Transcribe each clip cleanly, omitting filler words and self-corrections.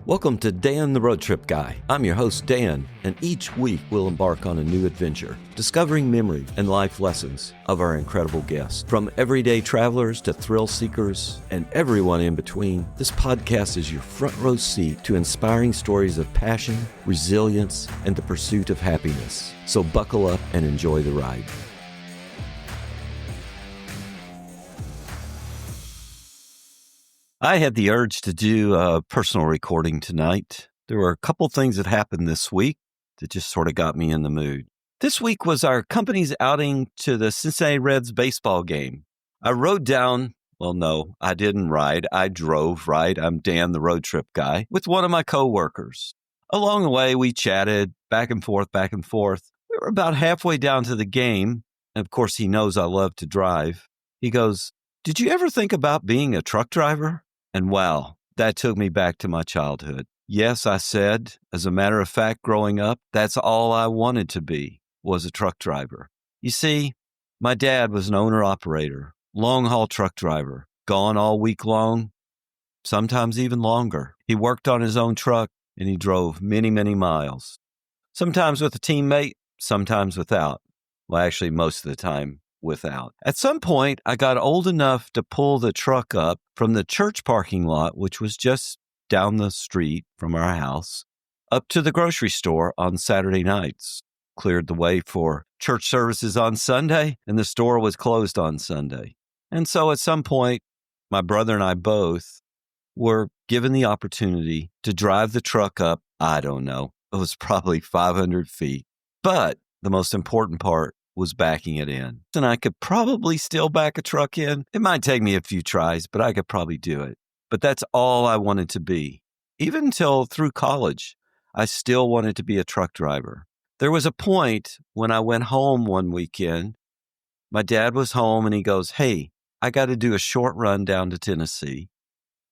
Welcome to Dan the Road Trip Guy. I'm your host, Dan, and each week we'll embark on a new adventure, discovering memory and life lessons of our incredible guests. From everyday travelers to thrill seekers and everyone in between, this podcast is your front row seat to inspiring stories of passion, resilience, and the pursuit of happiness. So buckle up and enjoy the ride. I had the urge to do a personal recording tonight. There were a couple things that happened this week that just sort of got me in the mood. This week was our company's outing to the Cincinnati Reds baseball game. I rode down, well, no, I didn't ride. I drove, right? I'm Dan, the road trip guy, with one of my coworkers. Along the way, we chatted back and forth, back and forth. We were about halfway down to the game, and of course, he knows I love to drive. He goes, "Did you ever think about being a truck driver?" And wow, that took me back to my childhood. Yes, I said, as a matter of fact, growing up, that's all I wanted to be, was a truck driver. You see, my dad was an owner-operator, long-haul truck driver, gone all week long, sometimes even longer. He worked on his own truck, and he drove many, many miles, sometimes with a teammate, sometimes without. Well, actually, most of the time, without. At some point, I got old enough to pull the truck up from the church parking lot, which was just down the street from our house, up to the grocery store on Saturday nights. Cleared the way for church services on Sunday, and the store was closed on Sunday. And so at some point, my brother and I both were given the opportunity to drive the truck up, I don't know, it was probably 500 feet. But the most important part was backing it in. And I could probably still back a truck in. It might take me a few tries, but I could probably do it. But that's all I wanted to be. Even until through college, I still wanted to be a truck driver. There was a point when I went home one weekend. My dad was home and he goes, "Hey, I got to do a short run down to Tennessee.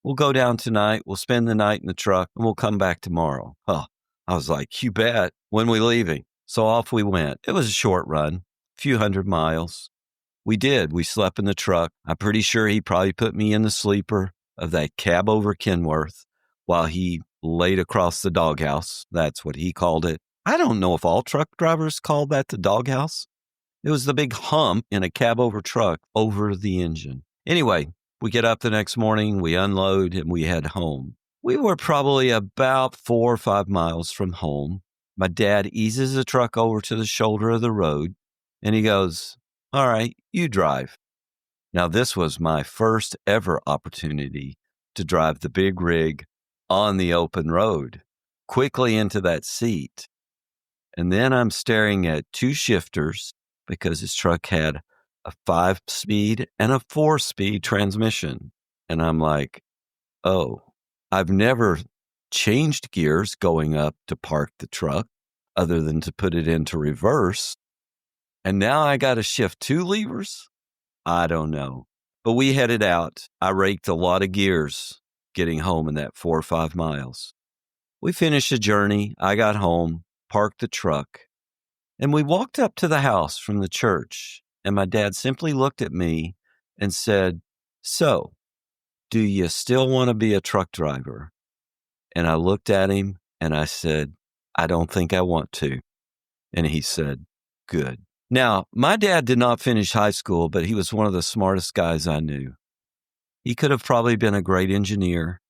We'll go down tonight. We'll spend the night in the truck and we'll come back tomorrow." Oh, I was like, "You bet. When we leaving?" So off we went. It was a short run. Few hundred miles. We did. We slept in the truck. I'm pretty sure he probably put me in the sleeper of that cab over Kenworth while he laid across the doghouse. That's what he called it. I don't know if all truck drivers call that the doghouse. It was the big hump in a cab over truck over the engine. Anyway, we get up the next morning, we unload, and we head home. We were probably about 4 or 5 miles from home. My dad eases the truck over to the shoulder of the road. And he goes, "All right, you drive." Now, this was my first ever opportunity to drive the big rig on the open road, quickly into that seat. And then I'm staring at two shifters because his truck had a 5-speed and a 4-speed transmission. And I'm like, oh, I've never changed gears going up to park the truck other than to put it into reverse. And now I got to shift 2 levers? I don't know. But we headed out. I raked a lot of gears getting home in that 4 or 5 miles. We finished the journey. I got home, parked the truck, and we walked up to the house from the church. And my dad simply looked at me and said, "So, do you still want to be a truck driver?" And I looked at him and I said, "I don't think I want to." And he said, "Good." Now, my dad did not finish high school, but he was one of the smartest guys I knew. He could have probably been a great engineer.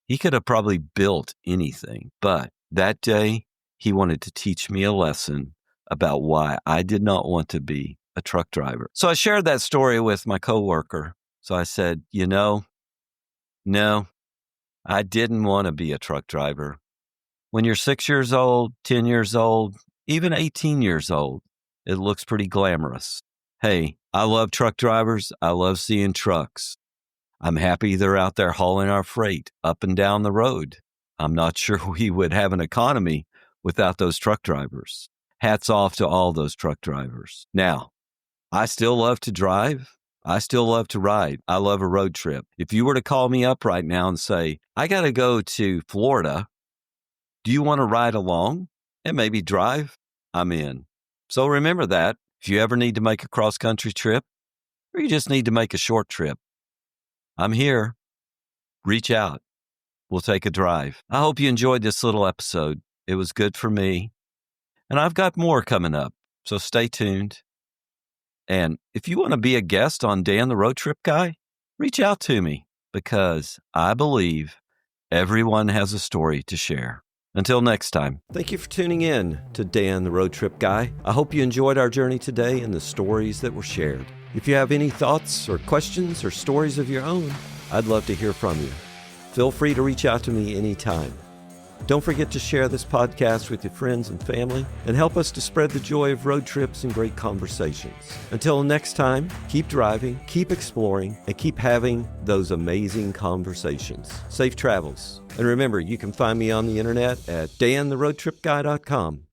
He could have probably built anything. But that day, he wanted to teach me a lesson about why I did not want to be a truck driver. So I shared that story with my coworker. So I said, no, I didn't want to be a truck driver. When you're 6 years old, 10 years old, even 18 years old, it looks pretty glamorous. Hey, I love truck drivers. I love seeing trucks. I'm happy they're out there hauling our freight up and down the road. I'm not sure we would have an economy without those truck drivers. Hats off to all those truck drivers. Now, I still love to drive. I still love to ride. I love a road trip. If you were to call me up right now and say, "I got to go to Florida. Do you want to ride along and maybe drive?" I'm in. So remember that if you ever need to make a cross-country trip or you just need to make a short trip, I'm here. Reach out. we'll take a drive. I hope you enjoyed this little episode. It was good for me. And I've got more coming up, so stay tuned. And if you want to be a guest on Dan the Road Trip Guy, reach out to me because I believe everyone has a story to share. Until next time. Thank you for tuning in to Dan the Road Trip Guy. I hope you enjoyed our journey today and the stories that were shared. If you have any thoughts or questions or stories of your own, I'd love to hear from you. Feel free to reach out to me anytime. Don't forget to share this podcast with your friends and family and help us to spread the joy of road trips and great conversations. Until next time, keep driving, keep exploring, and keep having those amazing conversations. Safe travels. And remember, you can find me on the internet at dantheroadtripguy.com.